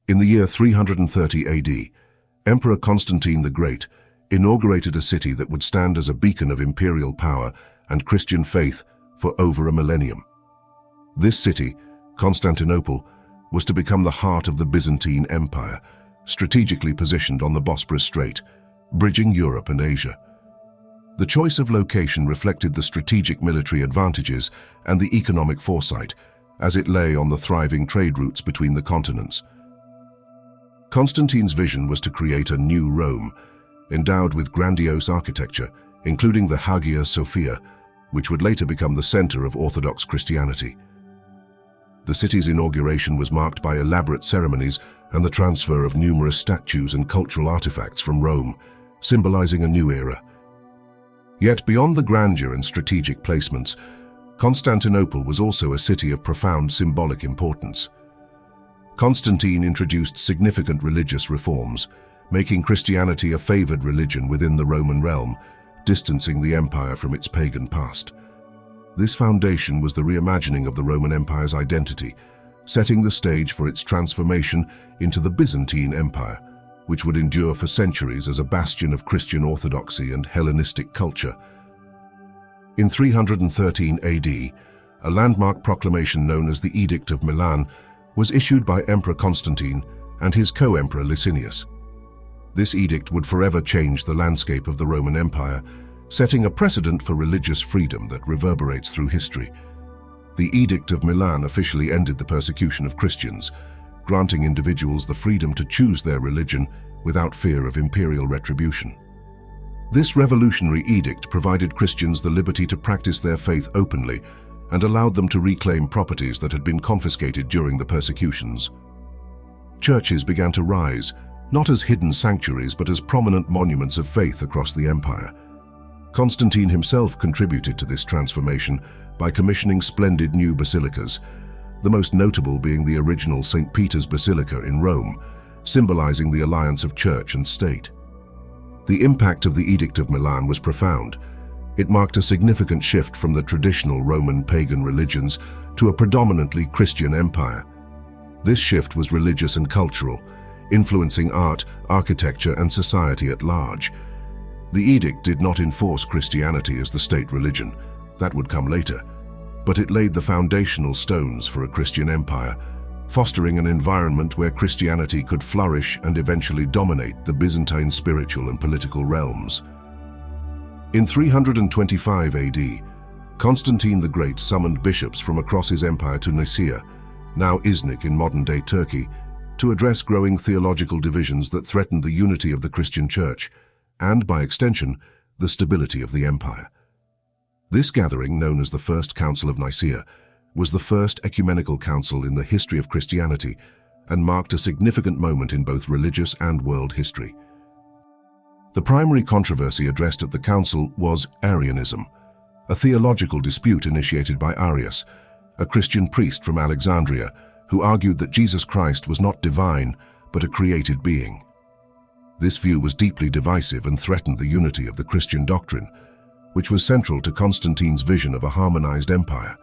In the year 330 AD, Emperor Constantine the Great inaugurated a city that would stand as a beacon of imperial power and Christian faith for over a millennium. This city, Constantinople, was to become the heart of the Byzantine Empire, strategically positioned on the Bosporus Strait, bridging Europe and Asia. The choice of location reflected the strategic military advantages and the economic foresight, as it lay on the thriving trade routes between the continents. Constantine's vision was to create a new Rome, endowed with grandiose architecture, including the Hagia Sophia, which would later become the center of Orthodox Christianity. The city's inauguration was marked by elaborate ceremonies and the transfer of numerous statues and cultural artifacts from Rome, symbolizing a new era. Yet beyond the grandeur and strategic placements, Constantinople was also a city of profound symbolic importance. Constantine introduced significant religious reforms, making Christianity a favored religion within the Roman realm, distancing the empire from its pagan past. This foundation was the reimagining of the Roman Empire's identity, setting the stage for its transformation into the Byzantine Empire, which would endure for centuries as a bastion of Christian orthodoxy and Hellenistic culture. In 313 AD, a landmark proclamation known as the Edict of Milan was issued by Emperor Constantine and his co-emperor Licinius. This edict would forever change the landscape of the Roman Empire, setting a precedent for religious freedom that reverberates through history. The Edict of Milan officially ended the persecution of Christians, granting individuals the freedom to choose their religion without fear of imperial retribution. This revolutionary edict provided Christians the liberty to practice their faith openly and allowed them to reclaim properties that had been confiscated during the persecutions. Churches began to rise, not as hidden sanctuaries but as prominent monuments of faith across the empire. Constantine himself contributed to this transformation by commissioning splendid new basilicas, the most notable being the original St. Peter's Basilica in Rome, symbolizing the alliance of church and state. The impact of the Edict of Milan was profound. It marked a significant shift from the traditional Roman pagan religions to a predominantly Christian empire. This shift was religious and cultural, influencing art, architecture, and society at large. The edict did not enforce Christianity as the state religion. That would come later. But it laid the foundational stones for a Christian empire, fostering an environment where Christianity could flourish and eventually dominate the Byzantine spiritual and political realms. In 325 AD, Constantine the Great summoned bishops from across his empire to Nicaea, now Iznik in modern-day Turkey, to address growing theological divisions that threatened the unity of the Christian Church, and, by extension, the stability of the empire. This gathering, known as the First Council of Nicaea, was the first ecumenical council in the history of Christianity and marked a significant moment in both religious and world history. The primary controversy addressed at the council was Arianism, a theological dispute initiated by Arius, a Christian priest from Alexandria, who argued that Jesus Christ was not divine but a created being. This view was deeply divisive and threatened the unity of the Christian doctrine, which was central to Constantine's vision of a harmonized empire.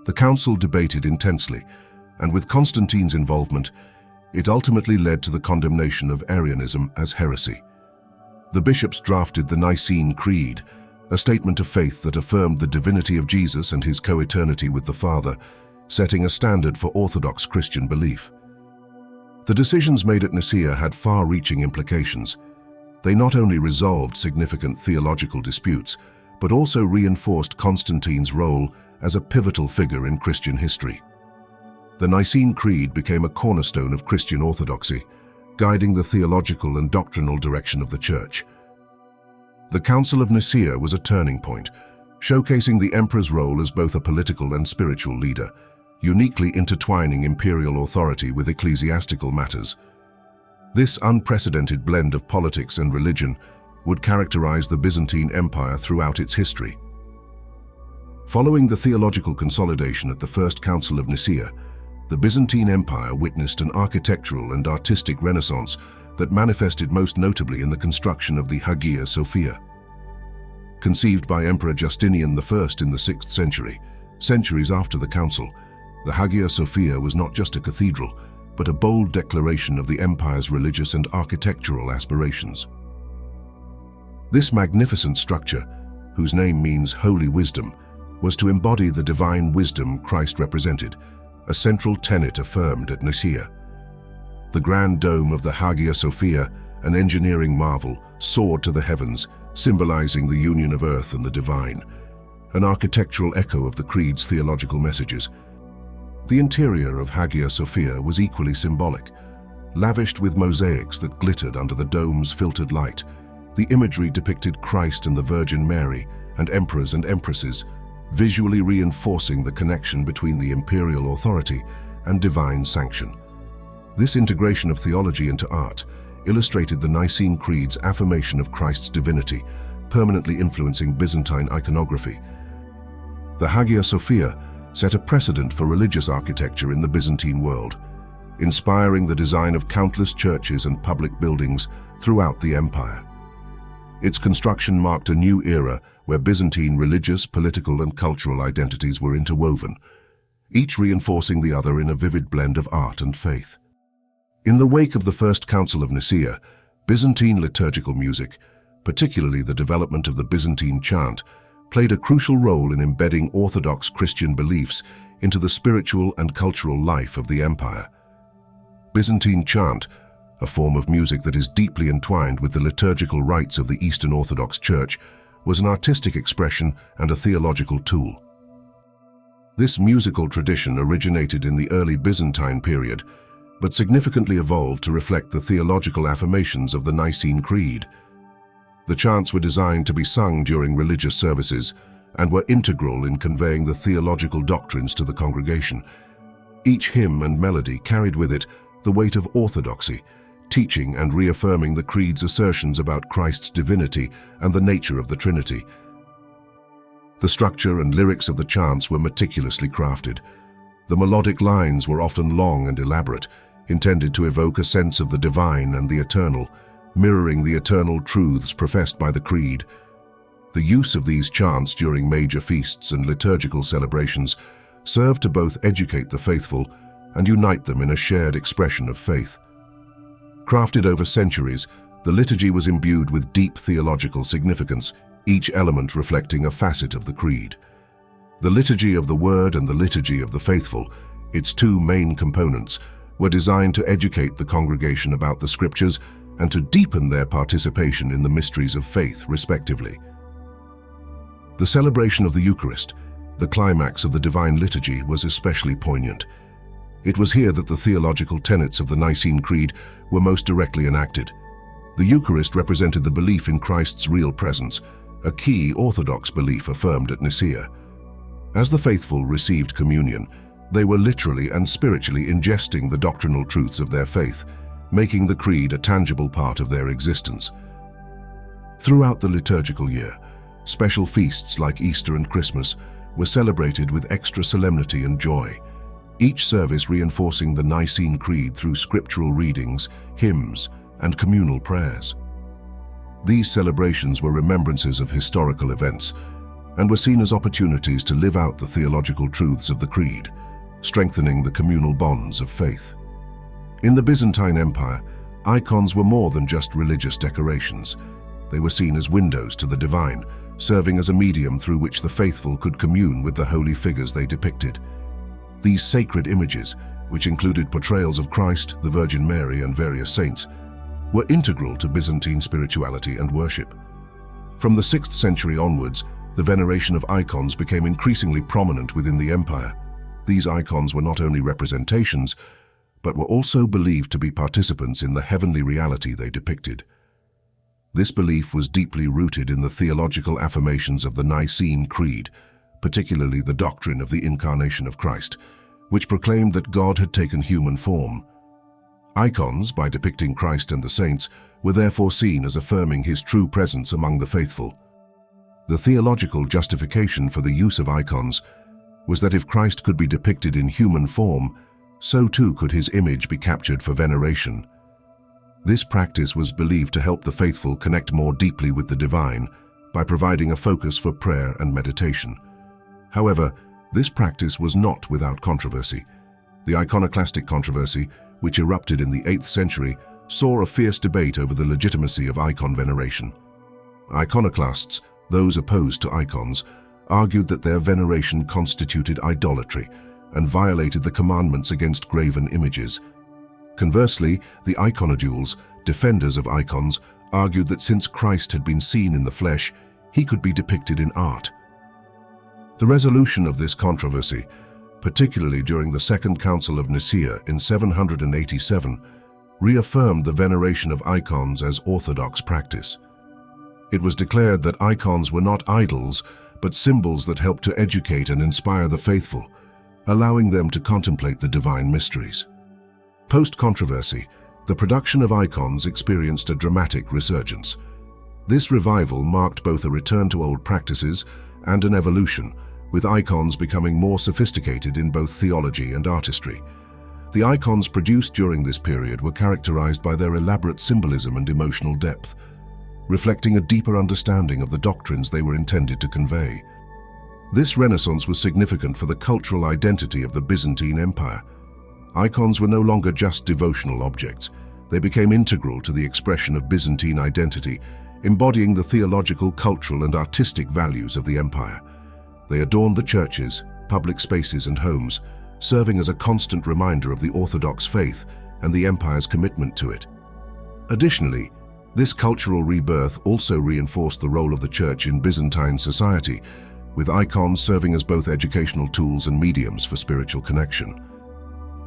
The council debated intensely, and with Constantine's involvement, it ultimately led to the condemnation of Arianism as heresy. The bishops drafted the Nicene Creed, a statement of faith that affirmed the divinity of Jesus and his co-eternity with the Father, setting a standard for Orthodox Christian belief. The decisions made at Nicaea had far-reaching implications. They not only resolved significant theological disputes, but also reinforced Constantine's role as a pivotal figure in Christian history. The Nicene Creed became a cornerstone of Christian orthodoxy, guiding the theological and doctrinal direction of the Church. The Council of Nicaea was a turning point, showcasing the emperor's role as both a political and spiritual leader, uniquely intertwining imperial authority with ecclesiastical matters. This unprecedented blend of politics and religion would characterize the Byzantine Empire throughout its history. Following the theological consolidation at the First Council of Nicaea, the Byzantine Empire witnessed an architectural and artistic renaissance that manifested most notably in the construction of the Hagia Sophia. Conceived by Emperor Justinian I in the 6th century, centuries after the council, the Hagia Sophia was not just a cathedral, but a bold declaration of the empire's religious and architectural aspirations. This magnificent structure, whose name means holy wisdom, was to embody the divine wisdom Christ represented, a central tenet affirmed at Nicaea. The grand dome of the Hagia Sophia, an engineering marvel, soared to the heavens, symbolizing the union of earth and the divine, an architectural echo of the Creed's theological messages. The interior of Hagia Sophia was equally symbolic. Lavished with mosaics that glittered under the dome's filtered light, the imagery depicted Christ and the Virgin Mary and emperors and empresses, visually reinforcing the connection between the imperial authority and divine sanction. This integration of theology into art illustrated the Nicene Creed's affirmation of Christ's divinity, permanently influencing Byzantine iconography. The Hagia Sophia set a precedent for religious architecture in the Byzantine world, inspiring the design of countless churches and public buildings throughout the empire. Its construction marked a new era where Byzantine religious, political, and cultural identities were interwoven, each reinforcing the other in a vivid blend of art and faith. In the wake of the First Council of Nicaea, Byzantine liturgical music, particularly the development of the Byzantine chant, played a crucial role in embedding Orthodox Christian beliefs into the spiritual and cultural life of the empire. Byzantine chant, a form of music that is deeply entwined with the liturgical rites of the Eastern Orthodox Church, was an artistic expression and a theological tool. This musical tradition originated in the early Byzantine period, but significantly evolved to reflect the theological affirmations of the Nicene Creed. The chants were designed to be sung during religious services and were integral in conveying the theological doctrines to the congregation. Each hymn and melody carried with it the weight of orthodoxy, teaching and reaffirming the Creed's assertions about Christ's divinity and the nature of the Trinity. The structure and lyrics of the chants were meticulously crafted. The melodic lines were often long and elaborate, intended to evoke a sense of the divine and the eternal, mirroring the eternal truths professed by the Creed. The use of these chants during major feasts and liturgical celebrations served to both educate the faithful and unite them in a shared expression of faith. Crafted over centuries, the liturgy was imbued with deep theological significance, each element reflecting a facet of the Creed. The liturgy of the Word and the liturgy of the faithful, its two main components, were designed to educate the congregation about the Scriptures and to deepen their participation in the mysteries of faith, respectively. The celebration of the Eucharist, the climax of the Divine Liturgy, was especially poignant. It was here that the theological tenets of the Nicene Creed were most directly enacted. The Eucharist represented the belief in Christ's real presence, a key Orthodox belief affirmed at Nicaea. As the faithful received communion, they were literally and spiritually ingesting the doctrinal truths of their faith, making the Creed a tangible part of their existence. Throughout the liturgical year, special feasts like Easter and Christmas were celebrated with extra solemnity and joy, each service reinforcing the Nicene Creed through scriptural readings, hymns, and communal prayers. These celebrations were remembrances of historical events and were seen as opportunities to live out the theological truths of the Creed, strengthening the communal bonds of faith. In the Byzantine Empire, icons were more than just religious decorations. They were seen as windows to the divine, serving as a medium through which the faithful could commune with the holy figures they depicted. These sacred images, which included portrayals of Christ, the Virgin Mary, and various saints, were integral to Byzantine spirituality and worship. From the 6th century onwards, the veneration of icons became increasingly prominent within the empire. These icons were not only representations, but were also believed to be participants in the heavenly reality they depicted. This belief was deeply rooted in the theological affirmations of the Nicene Creed, particularly the doctrine of the incarnation of Christ, which proclaimed that God had taken human form. Icons, by depicting Christ and the saints, were therefore seen as affirming his true presence among the faithful. The theological justification for the use of icons was that if Christ could be depicted in human form, so too could his image be captured for veneration. This practice was believed to help the faithful connect more deeply with the divine by providing a focus for prayer and meditation. However, this practice was not without controversy. The iconoclastic controversy, which erupted in the 8th century, saw a fierce debate over the legitimacy of icon veneration. Iconoclasts, those opposed to icons, argued that their veneration constituted idolatry and violated the commandments against graven images. Conversely, the iconodules, defenders of icons, argued that since Christ had been seen in the flesh, he could be depicted in art. The resolution of this controversy, particularly during the Second Council of Nicaea in 787, reaffirmed the veneration of icons as orthodox practice. It was declared that icons were not idols, but symbols that helped to educate and inspire the faithful, allowing them to contemplate the divine mysteries. Post-controversy, the production of icons experienced a dramatic resurgence. This revival marked both a return to old practices and an evolution, with icons becoming more sophisticated in both theology and artistry. The icons produced during this period were characterized by their elaborate symbolism and emotional depth, reflecting a deeper understanding of the doctrines they were intended to convey. This Renaissance was significant for the cultural identity of the Byzantine Empire. Icons were no longer just devotional objects. They became integral to the expression of Byzantine identity, embodying the theological, cultural, and artistic values of the empire. They adorned the churches, public spaces, and homes, serving as a constant reminder of the Orthodox faith and the empire's commitment to it. Additionally, this cultural rebirth also reinforced the role of the church in Byzantine society, with icons serving as both educational tools and mediums for spiritual connection.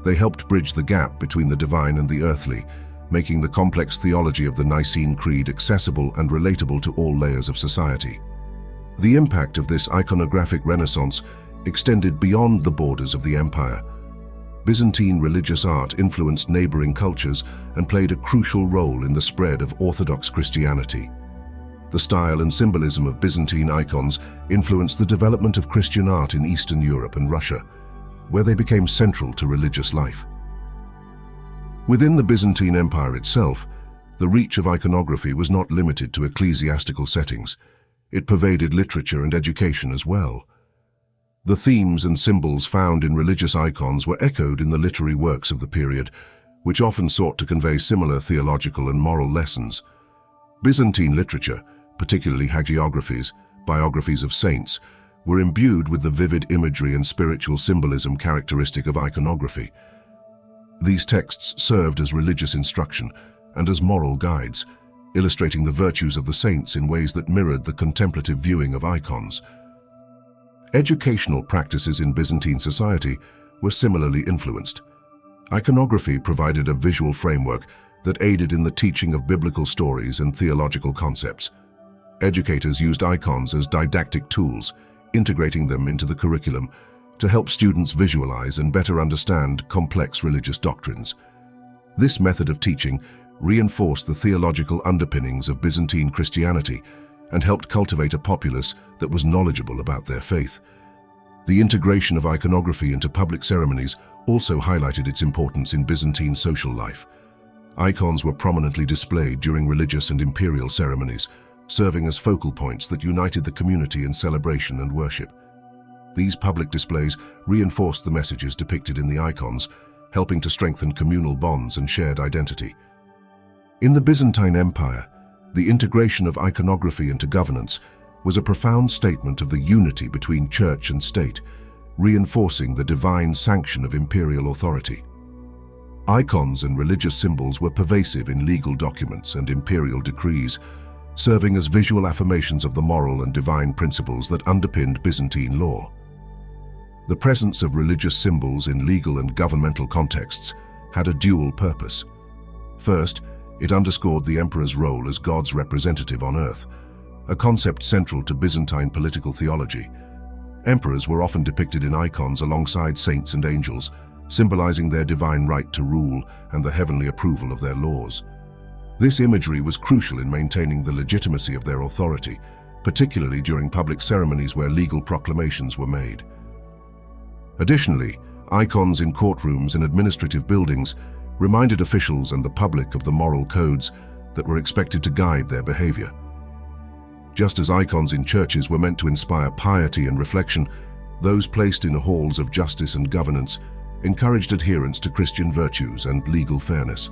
They helped bridge the gap between the divine and the earthly, making the complex theology of the Nicene Creed accessible and relatable to all layers of society. The impact of this iconographic renaissance extended beyond the borders of the empire. Byzantine religious art influenced neighboring cultures and played a crucial role in the spread of Orthodox Christianity. The style and symbolism of Byzantine icons influenced the development of Christian art in Eastern Europe and Russia, where they became central to religious life. Within the Byzantine Empire itself, the reach of iconography was not limited to ecclesiastical settings. It pervaded literature and education as well. The themes and symbols found in religious icons were echoed in the literary works of the period, which often sought to convey similar theological and moral lessons. Byzantine literature, particularly hagiographies, biographies of saints, were imbued with the vivid imagery and spiritual symbolism characteristic of iconography. These texts served as religious instruction and as moral guides, illustrating the virtues of the saints in ways that mirrored the contemplative viewing of icons. Educational practices in Byzantine society were similarly influenced. Iconography provided a visual framework that aided in the teaching of biblical stories and theological concepts. Educators used icons as didactic tools, integrating them into the curriculum to help students visualize and better understand complex religious doctrines. This method of teaching reinforced the theological underpinnings of Byzantine Christianity and helped cultivate a populace that was knowledgeable about their faith. The integration of iconography into public ceremonies also highlighted its importance in Byzantine social life. Icons were prominently displayed during religious and imperial ceremonies, serving as focal points that united the community in celebration and worship. These public displays reinforced the messages depicted in the icons, helping to strengthen communal bonds and shared identity. In the Byzantine Empire, the integration of iconography into governance was a profound statement of the unity between church and state, reinforcing the divine sanction of imperial authority. Icons and religious symbols were pervasive in legal documents and imperial decrees, serving as visual affirmations of the moral and divine principles that underpinned Byzantine law. The presence of religious symbols in legal and governmental contexts had a dual purpose. First, it underscored the emperor's role as God's representative on earth, a concept central to Byzantine political theology. Emperors were often depicted in icons alongside saints and angels, symbolizing their divine right to rule and the heavenly approval of their laws. This imagery was crucial in maintaining the legitimacy of their authority, particularly during public ceremonies where legal proclamations were made. Additionally, icons in courtrooms and administrative buildings reminded officials and the public of the moral codes that were expected to guide their behavior. Just as icons in churches were meant to inspire piety and reflection, those placed in halls of justice and governance encouraged adherence to Christian virtues and legal fairness.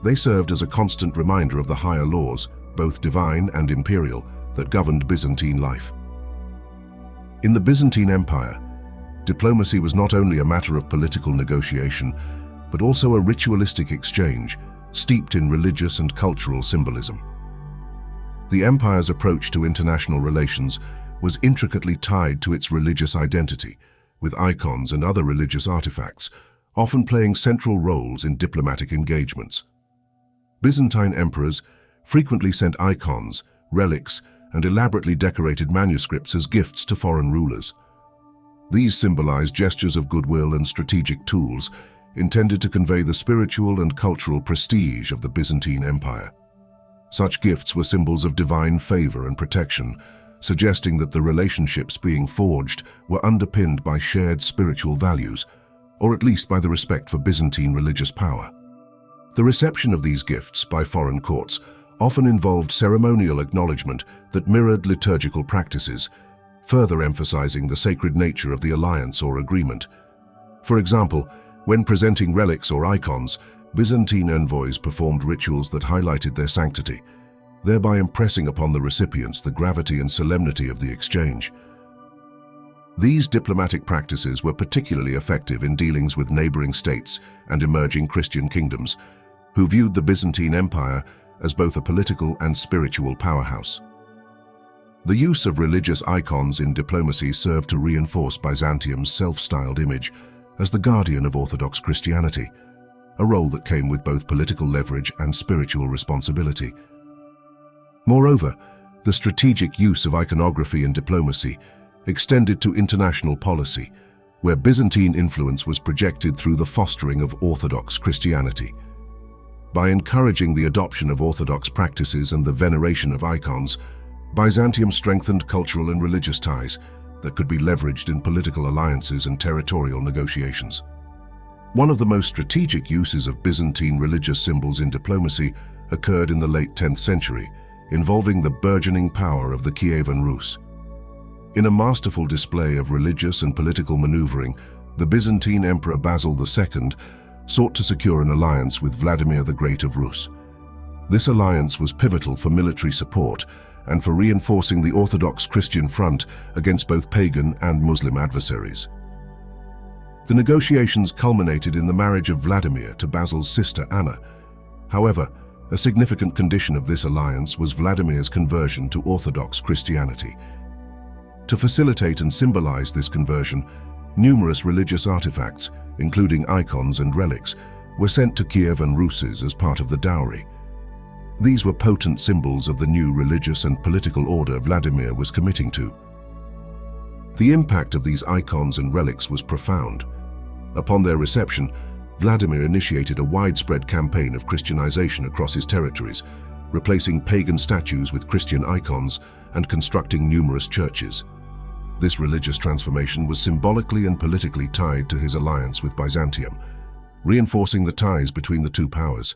They served as a constant reminder of the higher laws, both divine and imperial, that governed Byzantine life. In the Byzantine Empire, diplomacy was not only a matter of political negotiation, but also a ritualistic exchange, steeped in religious and cultural symbolism. The empire's approach to international relations was intricately tied to its religious identity, with icons and other religious artifacts often playing central roles in diplomatic engagements. Byzantine emperors frequently sent icons, relics, and elaborately decorated manuscripts as gifts to foreign rulers. These symbolized gestures of goodwill and strategic tools intended to convey the spiritual and cultural prestige of the Byzantine Empire. Such gifts were symbols of divine favor and protection, suggesting that the relationships being forged were underpinned by shared spiritual values, or at least by the respect for Byzantine religious power. The reception of these gifts by foreign courts often involved ceremonial acknowledgement that mirrored liturgical practices, further emphasizing the sacred nature of the alliance or agreement. For example, when presenting relics or icons, Byzantine envoys performed rituals that highlighted their sanctity, thereby impressing upon the recipients the gravity and solemnity of the exchange. These diplomatic practices were particularly effective in dealings with neighboring states and emerging Christian kingdoms, who viewed the Byzantine Empire as both a political and spiritual powerhouse. The use of religious icons in diplomacy served to reinforce Byzantium's self-styled image as the guardian of Orthodox Christianity, a role that came with both political leverage and spiritual responsibility. Moreover, the strategic use of iconography in diplomacy extended to international policy, where Byzantine influence was projected through the fostering of Orthodox Christianity. By encouraging the adoption of Orthodox practices and the veneration of icons, Byzantium strengthened cultural and religious ties that could be leveraged in political alliances and territorial negotiations. One of the most strategic uses of Byzantine religious symbols in diplomacy occurred in the late 10th century, involving the burgeoning power of the Kievan Rus. In a masterful display of religious and political maneuvering, the Byzantine Emperor Basil II sought to secure an alliance with Vladimir the Great of Rus. This alliance was pivotal for military support and for reinforcing the Orthodox Christian front against both pagan and Muslim adversaries. The negotiations culminated in the marriage of Vladimir to Basil's sister Anna. However, a significant condition of this alliance was Vladimir's conversion to Orthodox Christianity. To facilitate and symbolize this conversion, numerous religious artifacts, including icons and relics, were sent to Kievan Ruses as part of the dowry. These were potent symbols of the new religious and political order Vladimir was committing to. The impact of these icons and relics was profound. Upon their reception, Vladimir initiated a widespread campaign of Christianization across his territories, replacing pagan statues with Christian icons and constructing numerous churches. This religious transformation was symbolically and politically tied to his alliance with Byzantium, reinforcing the ties between the two powers.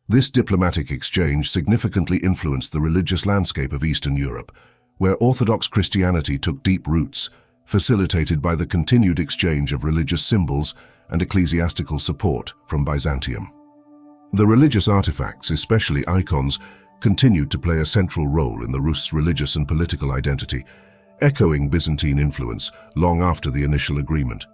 This diplomatic exchange significantly influenced the religious landscape of Eastern Europe, where Orthodox Christianity took deep roots, facilitated by the continued exchange of religious symbols and ecclesiastical support from Byzantium. The religious artifacts, especially icons, continued to play a central role in the Rus' religious and political identity, echoing Byzantine influence long after the initial agreement.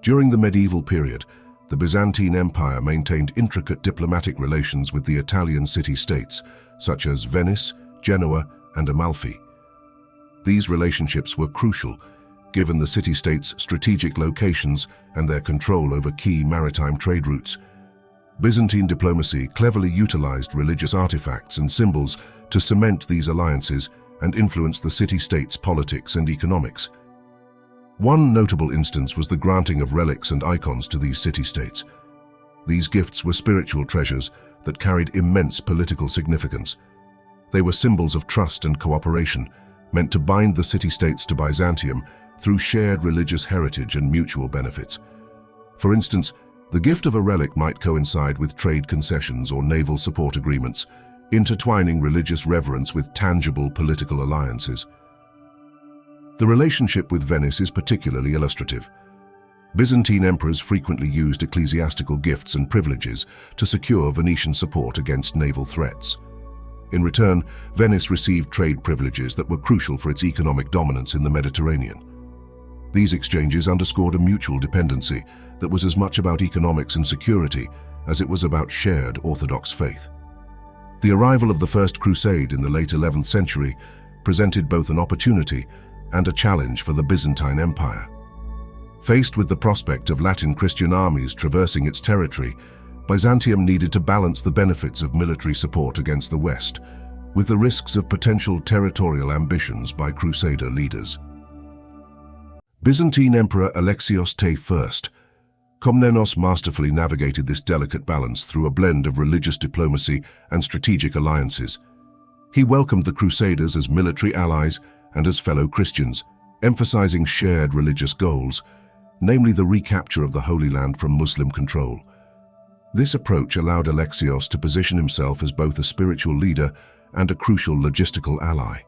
During the medieval period, the Byzantine Empire maintained intricate diplomatic relations with the Italian city-states, such as Venice, Genoa, and Amalfi. These relationships were crucial, given the city-states' strategic locations and their control over key maritime trade routes. Byzantine diplomacy cleverly utilized religious artifacts and symbols to cement these alliances and influence the city-states' politics and economics. One notable instance was the granting of relics and icons to these city-states. These gifts were spiritual treasures that carried immense political significance. They were symbols of trust and cooperation, meant to bind the city-states to Byzantium through shared religious heritage and mutual benefits. For instance, the gift of a relic might coincide with trade concessions or naval support agreements, intertwining religious reverence with tangible political alliances. The relationship with Venice is particularly illustrative. Byzantine emperors frequently used ecclesiastical gifts and privileges to secure Venetian support against naval threats. In return, Venice received trade privileges that were crucial for its economic dominance in the Mediterranean. These exchanges underscored a mutual dependency that was as much about economics and security as it was about shared Orthodox faith. The arrival of the First Crusade in the late 11th century presented both an opportunity and a challenge for the Byzantine Empire. Faced with the prospect of Latin Christian armies traversing its territory, Byzantium needed to balance the benefits of military support against the West with the risks of potential territorial ambitions by Crusader leaders. Byzantine Emperor Alexios I Komnenos masterfully navigated this delicate balance through a blend of religious diplomacy and strategic alliances. He welcomed the Crusaders as military allies and as fellow Christians, emphasizing shared religious goals, namely the recapture of the Holy Land from Muslim control. This approach allowed Alexios to position himself as both a spiritual leader and a crucial logistical ally.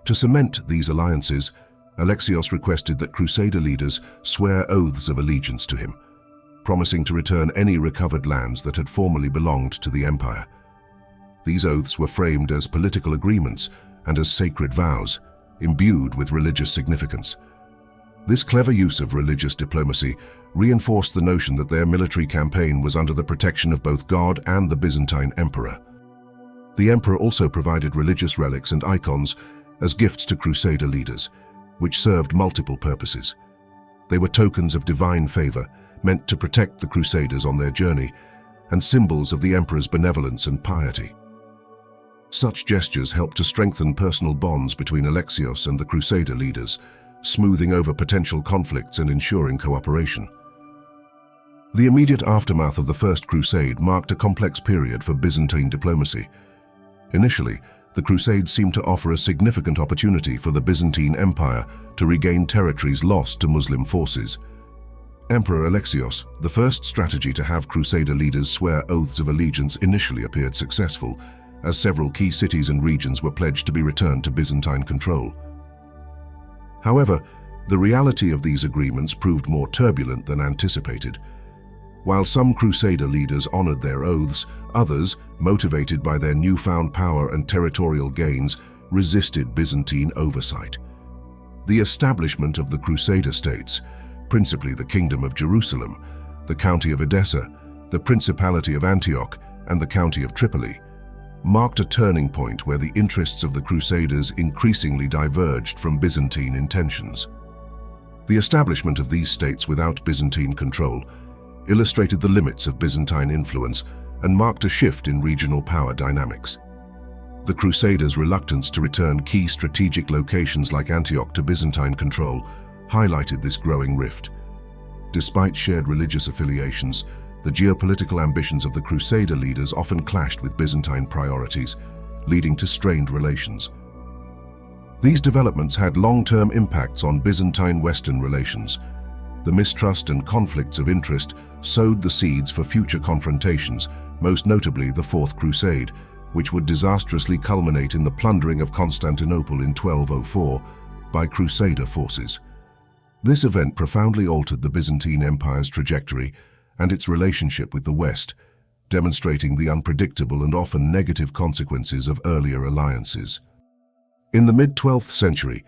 To cement these alliances, Alexios requested that Crusader leaders swear oaths of allegiance to him, promising to return any recovered lands that had formerly belonged to the empire. These oaths were framed as political agreements and as sacred vows, imbued with religious significance. This clever use of religious diplomacy reinforced the notion that their military campaign was under the protection of both God and the Byzantine emperor. The emperor also provided religious relics and icons as gifts to Crusader leaders, which served multiple purposes. They were tokens of divine favor, meant to protect the Crusaders on their journey, and symbols of the emperor's benevolence and piety. Such gestures helped to strengthen personal bonds between Alexios and the Crusader leaders, smoothing over potential conflicts and ensuring cooperation. The immediate aftermath of the First Crusade marked a complex period for Byzantine diplomacy. Initially, the Crusades seemed to offer a significant opportunity for the Byzantine Empire to regain territories lost to Muslim forces. Emperor Alexios, the first strategy to have Crusader leaders swear oaths of allegiance, initially appeared successful, as several key cities and regions were pledged to be returned to Byzantine control. However, the reality of these agreements proved more turbulent than anticipated. While some Crusader leaders honored their oaths, others, motivated by their newfound power and territorial gains, resisted Byzantine oversight. The establishment of the Crusader states, principally the Kingdom of Jerusalem, the County of Edessa, the Principality of Antioch, and the County of Tripoli, marked a turning point where the interests of the Crusaders increasingly diverged from Byzantine intentions. The establishment of these states without Byzantine control illustrated the limits of Byzantine influence and marked a shift in regional power dynamics. The Crusaders' reluctance to return key strategic locations like Antioch to Byzantine control highlighted this growing rift. Despite shared religious affiliations, the geopolitical ambitions of the Crusader leaders often clashed with Byzantine priorities, leading to strained relations. These developments had long-term impacts on Byzantine-Western relations. The mistrust and conflicts of interest sowed the seeds for future confrontations, most notably the Fourth Crusade, which would disastrously culminate in the plundering of Constantinople in 1204 by Crusader forces. This event profoundly altered the Byzantine Empire's trajectory and its relationship with the West, demonstrating the unpredictable and often negative consequences of earlier alliances. In the mid-12th century,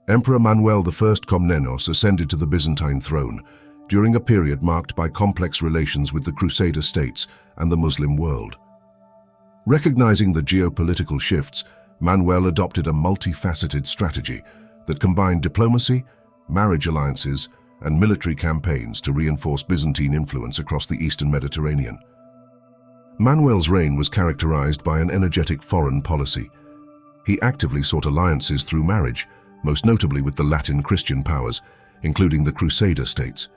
Emperor Manuel I Komnenos ascended to the Byzantine throne during a period marked by complex relations with the Crusader states and the Muslim world. Recognizing the geopolitical shifts, Manuel adopted a multifaceted strategy that combined diplomacy, marriage alliances, and military campaigns to reinforce Byzantine influence across the eastern Mediterranean. Manuel's reign was characterized by an energetic foreign policy. He actively sought alliances through marriage, most notably with the Latin Christian powers, including the Crusader states.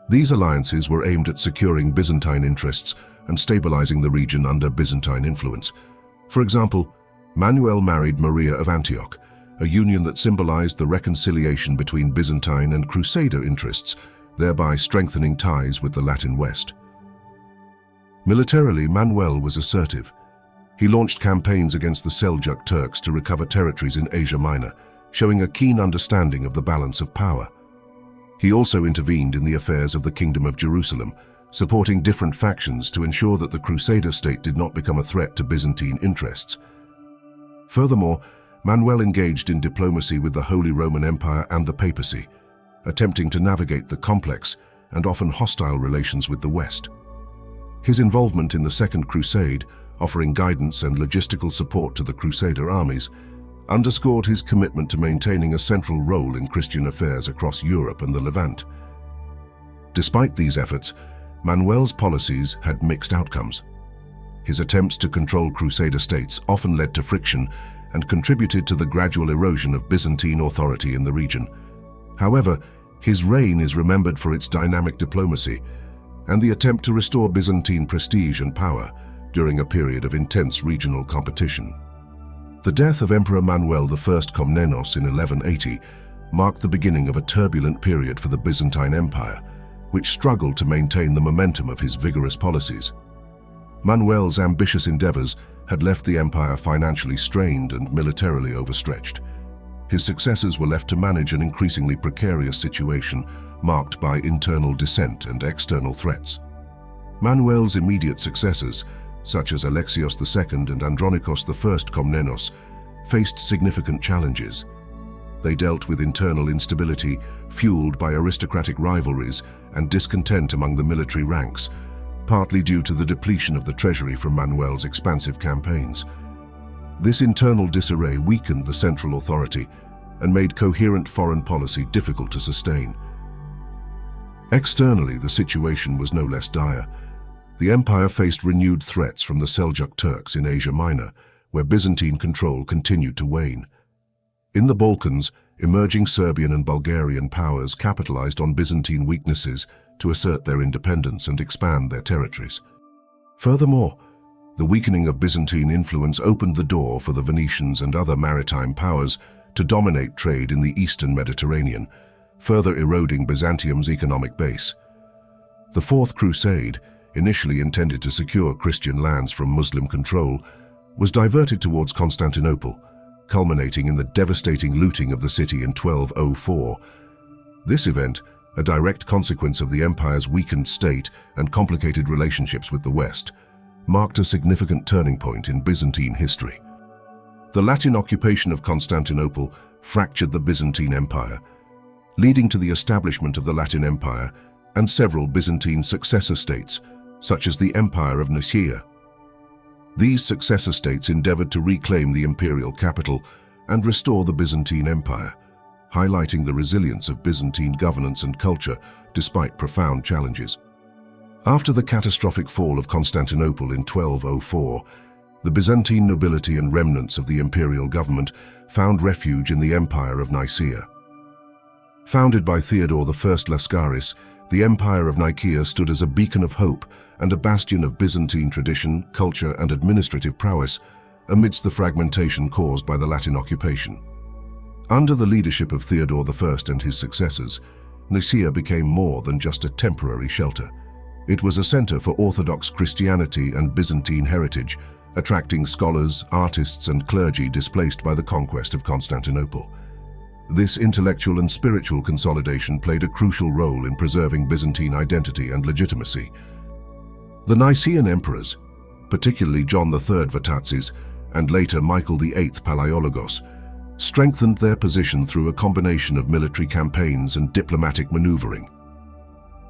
These alliances were aimed at securing Byzantine interests and stabilizing the region under Byzantine influence. For example, Manuel married Maria of Antioch, a union that symbolized the reconciliation between Byzantine and Crusader interests, thereby strengthening ties with the Latin West. Militarily, Manuel was assertive. He launched campaigns against the Seljuk Turks to recover territories in Asia Minor, showing a keen understanding of the balance of power. He also intervened in the affairs of the Kingdom of Jerusalem, supporting different factions to ensure that the Crusader state did not become a threat to Byzantine interests. Furthermore, Manuel engaged in diplomacy with the Holy Roman Empire and the papacy, attempting to navigate the complex and often hostile relations with the West. His involvement in the Second Crusade, offering guidance and logistical support to the Crusader armies, underscored his commitment to maintaining a central role in Christian affairs across Europe and the Levant. Despite these efforts, Manuel's policies had mixed outcomes. His attempts to control Crusader states often led to friction and contributed to the gradual erosion of Byzantine authority in the region. However, his reign is remembered for its dynamic diplomacy and the attempt to restore Byzantine prestige and power during a period of intense regional competition. The death of Emperor Manuel I Komnenos in 1180 marked the beginning of a turbulent period for the Byzantine Empire, which struggled to maintain the momentum of his vigorous policies. Manuel's ambitious endeavors had left the empire financially strained and militarily overstretched. His successors were left to manage an increasingly precarious situation marked by internal dissent and external threats. Manuel's immediate successors, such as Alexios II and Andronikos I Komnenos, faced significant challenges. They dealt with internal instability fueled by aristocratic rivalries and discontent among the military ranks, partly due to the depletion of the treasury from Manuel's expansive campaigns. This internal disarray weakened the central authority and made coherent foreign policy difficult to sustain. Externally, the situation was no less dire. The empire faced renewed threats from the Seljuk Turks in Asia Minor, where Byzantine control continued to wane. In the Balkans, emerging Serbian and Bulgarian powers capitalized on Byzantine weaknesses to assert their independence and expand their territories. Furthermore, the weakening of Byzantine influence opened the door for the Venetians and other maritime powers to dominate trade in the eastern Mediterranean, further eroding Byzantium's economic base. The Fourth Crusade, initially intended to secure Christian lands from Muslim control, was diverted towards Constantinople, culminating in the devastating looting of the city in 1204. This event, a direct consequence of the empire's weakened state and complicated relationships with the West, marked a significant turning point in Byzantine history. The Latin occupation of Constantinople fractured the Byzantine Empire, leading to the establishment of the Latin Empire and several Byzantine successor states, such as the Empire of Nicaea. These successor states endeavored to reclaim the imperial capital and restore the Byzantine Empire, highlighting the resilience of Byzantine governance and culture despite profound challenges. After the catastrophic fall of Constantinople in 1204, the Byzantine nobility and remnants of the imperial government found refuge in the Empire of Nicaea. Founded by Theodore I Lascaris, the Empire of Nicaea stood as a beacon of hope and a bastion of Byzantine tradition, culture, and administrative prowess amidst the fragmentation caused by the Latin occupation. Under the leadership of Theodore I and his successors, Nicaea became more than just a temporary shelter. It was a center for Orthodox Christianity and Byzantine heritage, attracting scholars, artists, and clergy displaced by the conquest of Constantinople. This intellectual and spiritual consolidation played a crucial role in preserving Byzantine identity and legitimacy. The Nicaean emperors, particularly John III Vatatzes and later Michael VIII Palaiologos, strengthened their position through a combination of military campaigns and diplomatic maneuvering.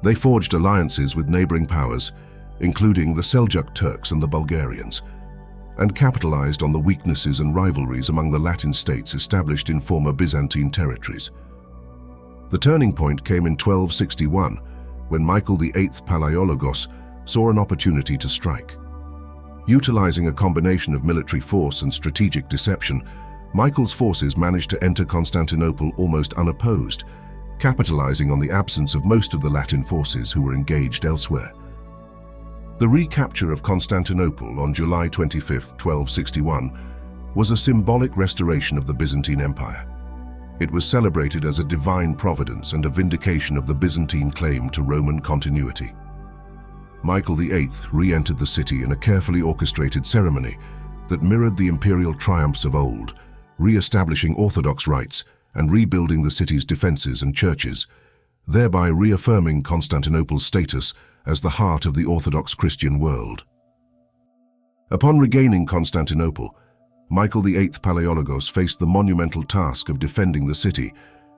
They forged alliances with neighboring powers, including the Seljuk Turks and the Bulgarians, and capitalized on the weaknesses and rivalries among the Latin states established in former Byzantine territories. The turning point came in 1261, when Michael VIII Palaiologos saw an opportunity to strike. Utilizing a combination of military force and strategic deception, Michael's forces managed to enter Constantinople almost unopposed, capitalizing on the absence of most of the Latin forces who were engaged elsewhere. The recapture of Constantinople on July 25, 1261, was a symbolic restoration of the Byzantine Empire. It was celebrated as a divine providence and a vindication of the Byzantine claim to Roman continuity. Michael VIII re-entered the city in a carefully orchestrated ceremony that mirrored the imperial triumphs of old, re-establishing Orthodox rites and rebuilding the city's defenses and churches, thereby reaffirming Constantinople's status as the heart of the Orthodox Christian world. Upon regaining Constantinople, Michael VIII Palaiologos faced the monumental task of defending the city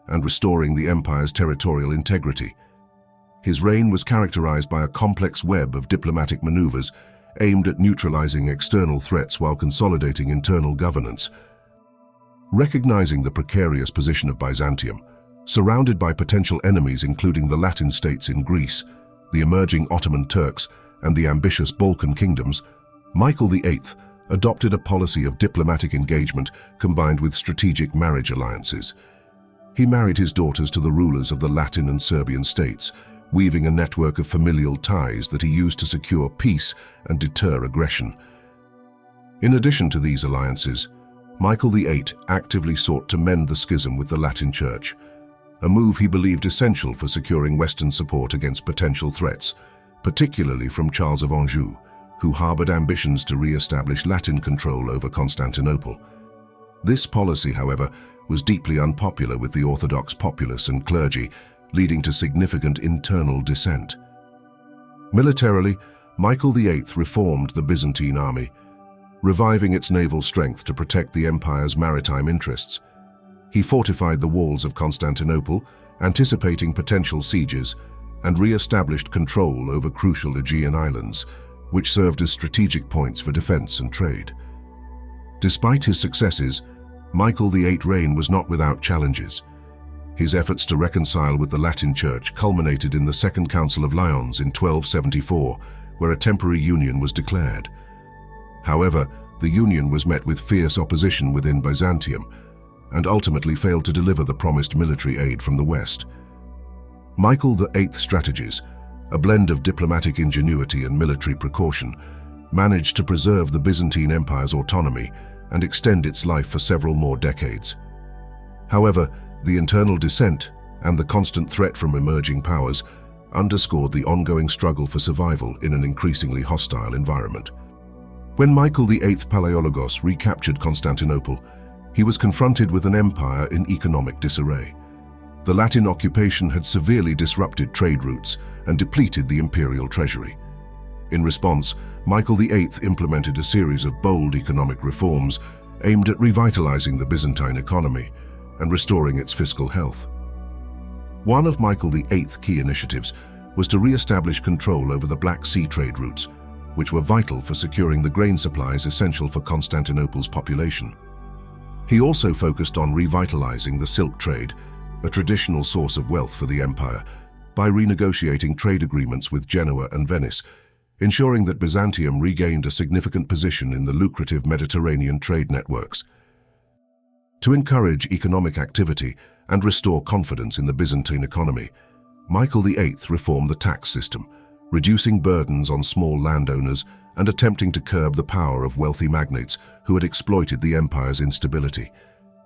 and restoring the empire's territorial integrity. His reign was characterized by a complex web of diplomatic maneuvers aimed at neutralizing external threats while consolidating internal governance. Recognizing the precarious position of Byzantium, surrounded by potential enemies including the Latin states in Greece, the emerging Ottoman Turks, and the ambitious Balkan kingdoms, Michael VIII adopted a policy of diplomatic engagement combined with strategic marriage alliances. He married his daughters to the rulers of the Latin and Serbian states, weaving a network of familial ties that he used to secure peace and deter aggression. In addition to these alliances, Michael VIII actively sought to mend the schism with the Latin Church, a move he believed essential for securing Western support against potential threats, particularly from Charles of Anjou, who harbored ambitions to re-establish Latin control over Constantinople. This policy, however, was deeply unpopular with the Orthodox populace and clergy, leading to significant internal dissent. Militarily, Michael VIII reformed the Byzantine army, reviving its naval strength to protect the empire's maritime interests. He fortified the walls of Constantinople, anticipating potential sieges, and re-established control over crucial Aegean islands, which served as strategic points for defense and trade. Despite his successes, Michael VIII's reign was not without challenges. His efforts to reconcile with the Latin Church culminated in the Second Council of Lyons in 1274, where a temporary union was declared. However, the union was met with fierce opposition within Byzantium, and ultimately failed to deliver the promised military aid from the West. Michael VIII's strategies, a blend of diplomatic ingenuity and military precaution, managed to preserve the Byzantine Empire's autonomy and extend its life for several more decades. However, the internal dissent and the constant threat from emerging powers underscored the ongoing struggle for survival in an increasingly hostile environment. When Michael VIII Palaiologos recaptured Constantinople, he was confronted with an empire in economic disarray. The Latin occupation had severely disrupted trade routes and depleted the imperial treasury. In response, Michael VIII implemented a series of bold economic reforms aimed at revitalizing the Byzantine economy and restoring its fiscal health. One of Michael VIII's key initiatives was to re-establish control over the Black Sea trade routes, which were vital for securing the grain supplies essential for Constantinople's population. He also focused on revitalizing the silk trade, a traditional source of wealth for the empire, by renegotiating trade agreements with Genoa and Venice, ensuring that Byzantium regained a significant position in the lucrative Mediterranean trade networks. To encourage economic activity and restore confidence in the Byzantine economy, Michael VIII reformed the tax system, reducing burdens on small landowners and attempting to curb the power of wealthy magnates who had exploited the empire's instability.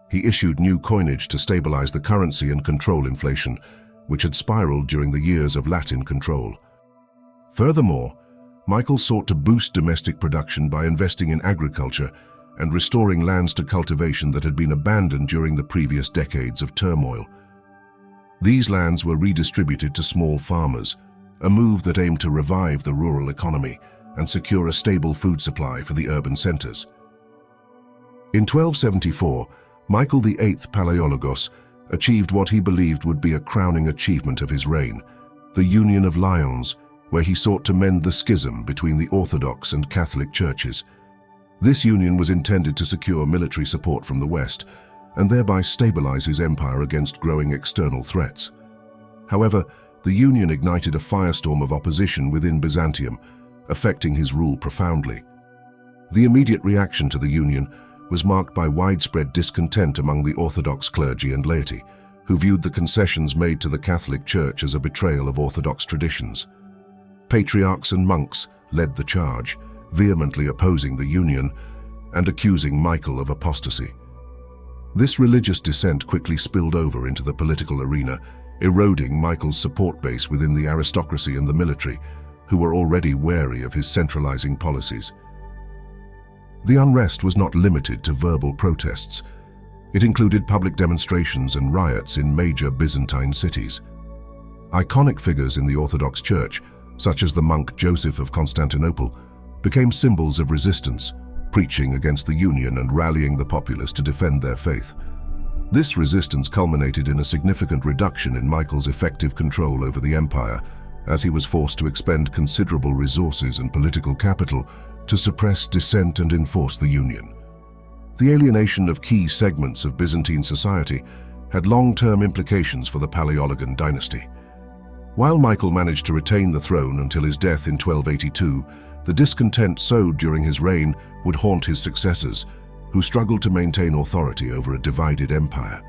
He issued new coinage to stabilize the currency and control inflation, which had spiraled during the years of Latin control. Furthermore, Michael sought to boost domestic production by investing in agriculture and restoring lands to cultivation that had been abandoned during the previous decades of turmoil. These lands were redistributed to small farmers, a move that aimed to revive the rural economy and secure a stable food supply for the urban centers. In 1274, Michael VIII Palaiologos achieved what he believed would be a crowning achievement of his reign, the Union of Lyons, where he sought to mend the schism between the Orthodox and Catholic churches. This union was intended to secure military support from the West and thereby stabilize his empire against growing external threats. However, the union ignited a firestorm of opposition within Byzantium, affecting his rule profoundly. The immediate reaction to the union was marked by widespread discontent among the Orthodox clergy and laity, who viewed the concessions made to the Catholic Church as a betrayal of Orthodox traditions. Patriarchs and monks led the charge, vehemently opposing the union and accusing Michael of apostasy. This religious dissent quickly spilled over into the political arena, eroding Michael's support base within the aristocracy and the military, who were already wary of his centralizing policies. The unrest was not limited to verbal protests. It included public demonstrations and riots in major Byzantine cities. Iconic figures in the Orthodox Church, such as the monk Joseph of Constantinople, became symbols of resistance, preaching against the Union and rallying the populace to defend their faith. This resistance culminated in a significant reduction in Michael's effective control over the empire, as he was forced to expend considerable resources and political capital to suppress dissent and enforce the Union. The alienation of key segments of Byzantine society had long-term implications for the Palaeologan dynasty. While Michael managed to retain the throne until his death in 1282, the discontent sowed during his reign would haunt his successors, who struggled to maintain authority over a divided empire.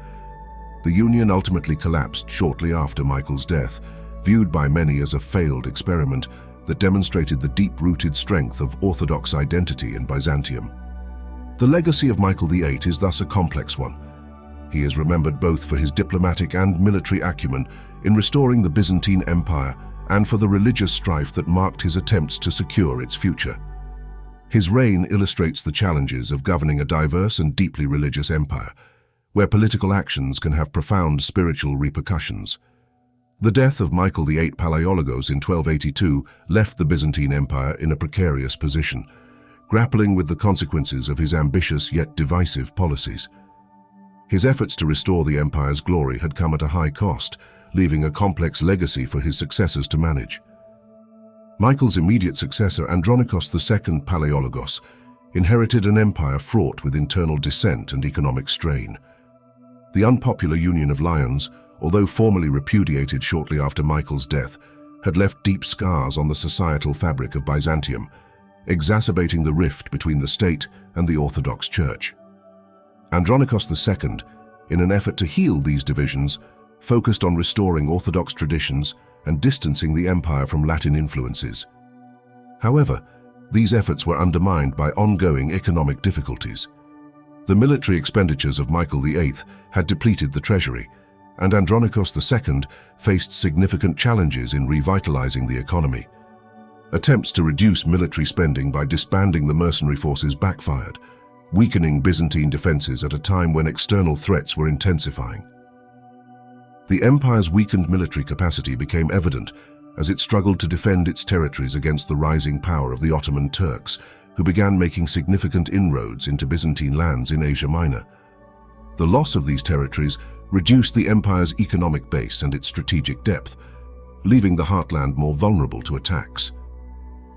The Union ultimately collapsed shortly after Michael's death, viewed by many as a failed experiment that demonstrated the deep-rooted strength of Orthodox identity in Byzantium. The legacy of Michael VIII is thus a complex one. He is remembered both for his diplomatic and military acumen in restoring the Byzantine Empire and for the religious strife that marked his attempts to secure its future. His reign illustrates the challenges of governing a diverse and deeply religious empire, where political actions can have profound spiritual repercussions. The death of Michael VIII Palaiologos in 1282 left the Byzantine Empire in a precarious position, grappling with the consequences of his ambitious yet divisive policies. His efforts to restore the empire's glory had come at a high cost, leaving a complex legacy for his successors to manage. Michael's immediate successor, Andronikos II Palaiologos, inherited an empire fraught with internal dissent and economic strain. The unpopular Union of Lions, although formally repudiated shortly after Michael's death, had left deep scars on the societal fabric of Byzantium, exacerbating the rift between the state and the Orthodox Church. Andronikos II, in an effort to heal these divisions, focused on restoring Orthodox traditions and distancing the empire from Latin influences. However, these efforts were undermined by ongoing economic difficulties. The military expenditures of Michael VIII had depleted the treasury, and Andronikos II faced significant challenges in revitalizing the economy. Attempts to reduce military spending by disbanding the mercenary forces backfired, weakening Byzantine defenses at a time when external threats were intensifying. The empire's weakened military capacity became evident as it struggled to defend its territories against the rising power of the Ottoman Turks, who began making significant inroads into Byzantine lands in Asia Minor. The loss of these territories reduced the empire's economic base and its strategic depth, leaving the heartland more vulnerable to attacks.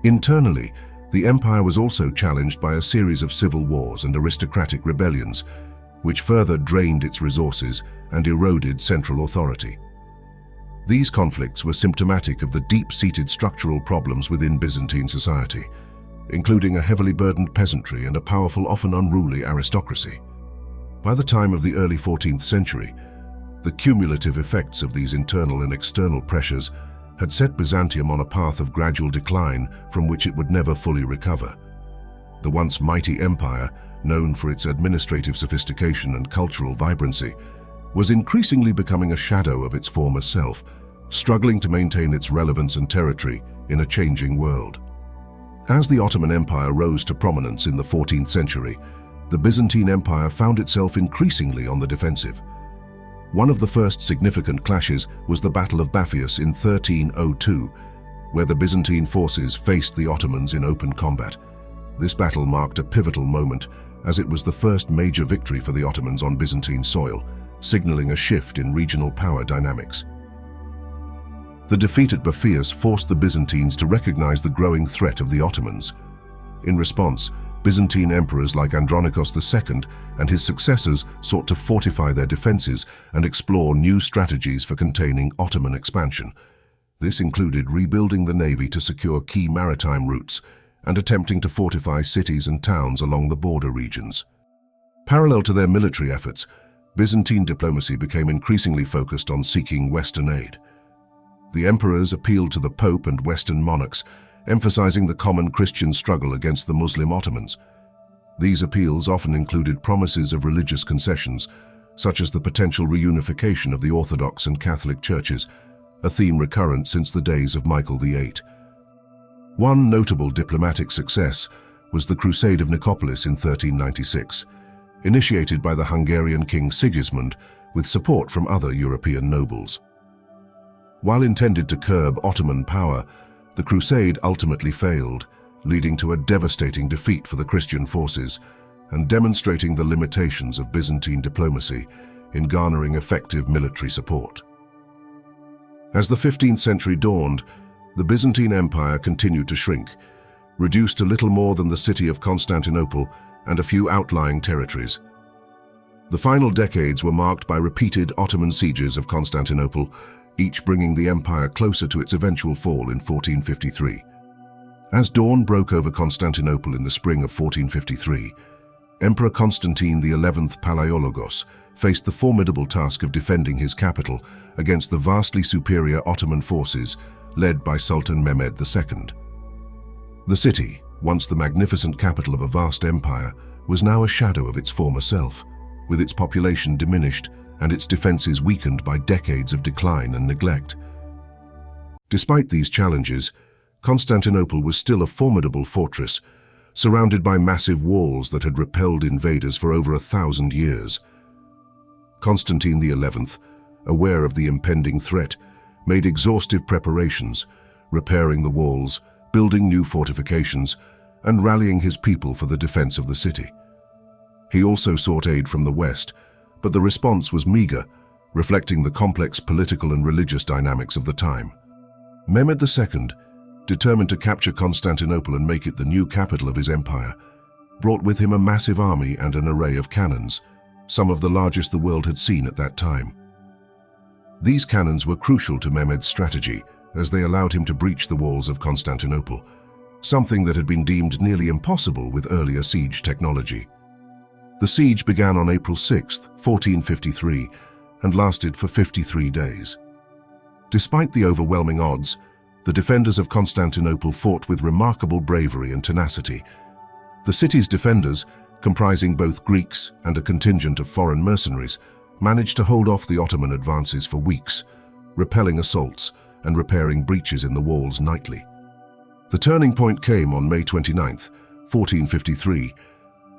Internally, the empire was also challenged by a series of civil wars and aristocratic rebellions, which further drained its resources and eroded central authority. These conflicts were symptomatic of the deep-seated structural problems within Byzantine society, including a heavily burdened peasantry and a powerful, often unruly aristocracy. By the time of the early 14th century, the cumulative effects of these internal and external pressures had set Byzantium on a path of gradual decline from which it would never fully recover. The once mighty empire, known for its administrative sophistication and cultural vibrancy, was increasingly becoming a shadow of its former self, struggling to maintain its relevance and territory in a changing world. As the Ottoman Empire rose to prominence in the 14th century, the Byzantine Empire found itself increasingly on the defensive. One of the first significant clashes was the Battle of Baphius in 1302, where the Byzantine forces faced the Ottomans in open combat. This battle marked a pivotal moment, as it was the first major victory for the Ottomans on Byzantine soil, signaling a shift in regional power dynamics. The defeat at Baphius forced the Byzantines to recognize the growing threat of the Ottomans. In response, Byzantine emperors like Andronikos II and his successors sought to fortify their defenses and explore new strategies for containing Ottoman expansion. This included rebuilding the navy to secure key maritime routes and attempting to fortify cities and towns along the border regions. Parallel to their military efforts, Byzantine diplomacy became increasingly focused on seeking Western aid. The emperors appealed to the Pope and Western monarchs, emphasizing the common Christian struggle against the Muslim Ottomans. These appeals often included promises of religious concessions, such as the potential reunification of the Orthodox and Catholic churches, a theme recurrent since the days of Michael VIII. One notable diplomatic success was the Crusade of Nicopolis in 1396, initiated by the Hungarian King Sigismund with support from other European nobles. While intended to curb Ottoman power, the crusade ultimately failed, leading to a devastating defeat for the Christian forces and demonstrating the limitations of Byzantine diplomacy in garnering effective military support. As the 15th century dawned, the Byzantine Empire continued to shrink, reduced to little more than the city of Constantinople and a few outlying territories. The final decades were marked by repeated Ottoman sieges of Constantinople, each bringing the empire closer to its eventual fall in 1453. As dawn broke over Constantinople in the spring of 1453, Emperor Constantine XI Palaiologos faced the formidable task of defending his capital against the vastly superior Ottoman forces led by Sultan Mehmed II. The city, once the magnificent capital of a vast empire, was now a shadow of its former self, with its population diminished and its defenses weakened by decades of decline and neglect. Despite these challenges, Constantinople was still a formidable fortress, surrounded by massive walls that had repelled invaders for over 1,000 years. Constantine XI, aware of the impending threat, made exhaustive preparations, repairing the walls, building new fortifications, and rallying his people for the defense of the city. He also sought aid from the West, but the response was meager, reflecting the complex political and religious dynamics of the time. Mehmed II, determined to capture Constantinople and make it the new capital of his empire, brought with him a massive army and an array of cannons, some of the largest the world had seen at that time. These cannons were crucial to Mehmed's strategy, as they allowed him to breach the walls of Constantinople, something that had been deemed nearly impossible with earlier siege technology. The siege began on April 6, 1453, and lasted for 53 days. Despite the overwhelming odds, the defenders of Constantinople fought with remarkable bravery and tenacity. The city's defenders, comprising both Greeks and a contingent of foreign mercenaries, managed to hold off the Ottoman advances for weeks, repelling assaults and repairing breaches in the walls nightly. The turning point came on May 29, 1453,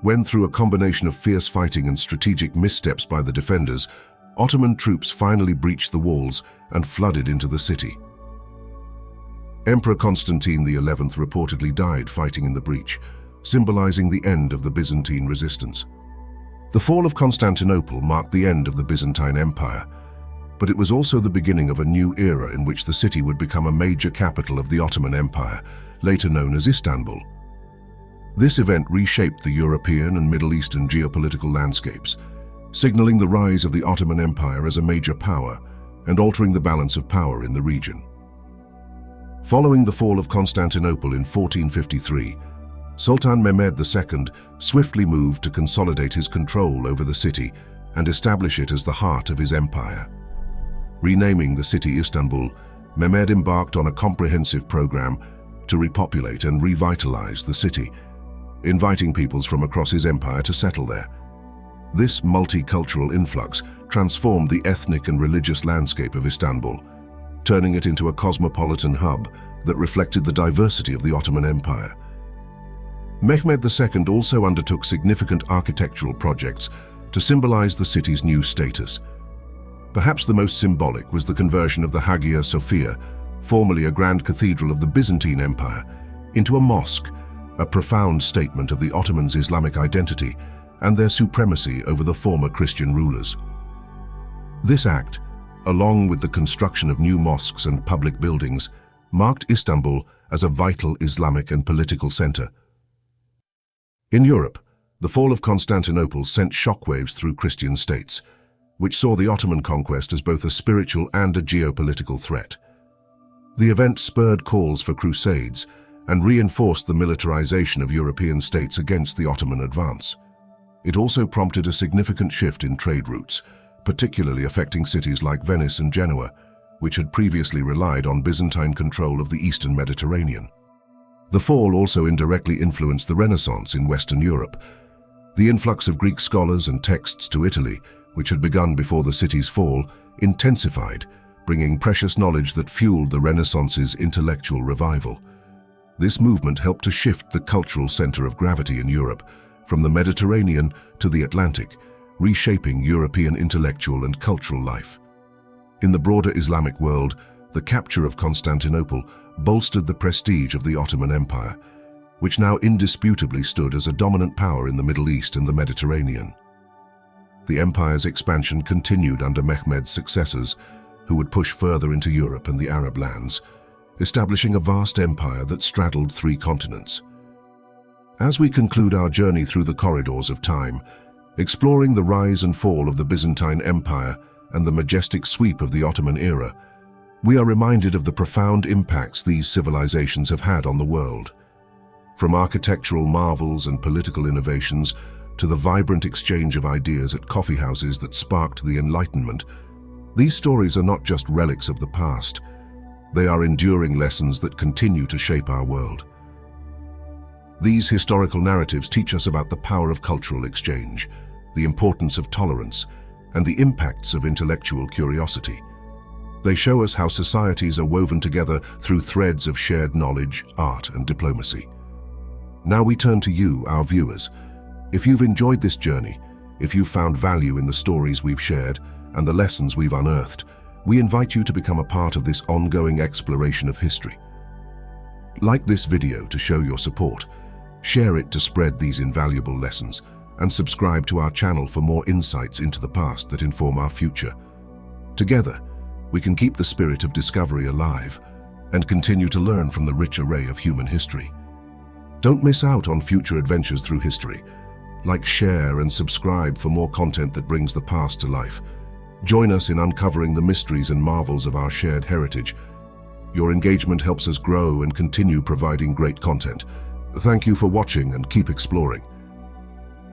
when, through a combination of fierce fighting and strategic missteps by the defenders, Ottoman troops finally breached the walls and flooded into the city. Emperor Constantine XI reportedly died fighting in the breach, symbolizing the end of the Byzantine resistance. The fall of Constantinople marked the end of the Byzantine Empire, but it was also the beginning of a new era in which the city would become a major capital of the Ottoman Empire, later known as Istanbul. This event reshaped the European and Middle Eastern geopolitical landscapes, signaling the rise of the Ottoman Empire as a major power and altering the balance of power in the region. Following the fall of Constantinople in 1453, Sultan Mehmed II swiftly moved to consolidate his control over the city and establish it as the heart of his empire. Renaming the city Istanbul, Mehmed embarked on a comprehensive program to repopulate and revitalize the city, inviting peoples from across his empire to settle there. This multicultural influx transformed the ethnic and religious landscape of Istanbul, turning it into a cosmopolitan hub that reflected the diversity of the Ottoman Empire. Mehmed II also undertook significant architectural projects to symbolize the city's new status. Perhaps the most symbolic was the conversion of the Hagia Sophia, formerly a grand cathedral of the Byzantine Empire, into a mosque, a profound statement of the Ottomans' Islamic identity and their supremacy over the former Christian rulers. This act, along with the construction of new mosques and public buildings, marked Istanbul as a vital Islamic and political center. In Europe, the fall of Constantinople sent shockwaves through Christian states, which saw the Ottoman conquest as both a spiritual and a geopolitical threat. The event spurred calls for crusades and reinforced the militarization of European states against the Ottoman advance. It also prompted a significant shift in trade routes, particularly affecting cities like Venice and Genoa, which had previously relied on Byzantine control of the eastern Mediterranean. The fall also indirectly influenced the Renaissance in Western Europe. The influx of Greek scholars and texts to Italy, which had begun before the city's fall, intensified, bringing precious knowledge that fueled the Renaissance's intellectual revival. This movement helped to shift the cultural center of gravity in Europe, from the Mediterranean to the Atlantic, reshaping European intellectual and cultural life. In the broader Islamic world, The capture of Constantinople bolstered the prestige of the Ottoman Empire, which now indisputably stood as a dominant power in the Middle East and the Mediterranean. The empire's expansion continued under Mehmed's successors, who would push further into Europe and the Arab lands, establishing a vast empire that straddled 3 continents. As we conclude our journey through the corridors of time, exploring the rise and fall of the Byzantine Empire and the majestic sweep of the Ottoman era, we are reminded of the profound impacts these civilizations have had on the world. From architectural marvels and political innovations to the vibrant exchange of ideas at coffeehouses that sparked the Enlightenment, these stories are not just relics of the past. They are enduring lessons that continue to shape our world. These historical narratives teach us about the power of cultural exchange, the importance of tolerance, and the impacts of intellectual curiosity. They show us how societies are woven together through threads of shared knowledge, art, and diplomacy. Now we turn to you, our viewers. If you've enjoyed this journey, if you've found value in the stories we've shared and the lessons we've unearthed, we invite you to become a part of this ongoing exploration of history. Like this video to show your support, share it to spread these invaluable lessons, and subscribe to our channel for more insights into the past that inform our future. Together, we can keep the spirit of discovery alive and continue to learn from the rich array of human history. Don't miss out on future adventures through history. Like, share, and subscribe for more content that brings the past to life. Join us in uncovering the mysteries and marvels of our shared heritage. Your engagement helps us grow and continue providing great content. Thank you for watching and keep exploring.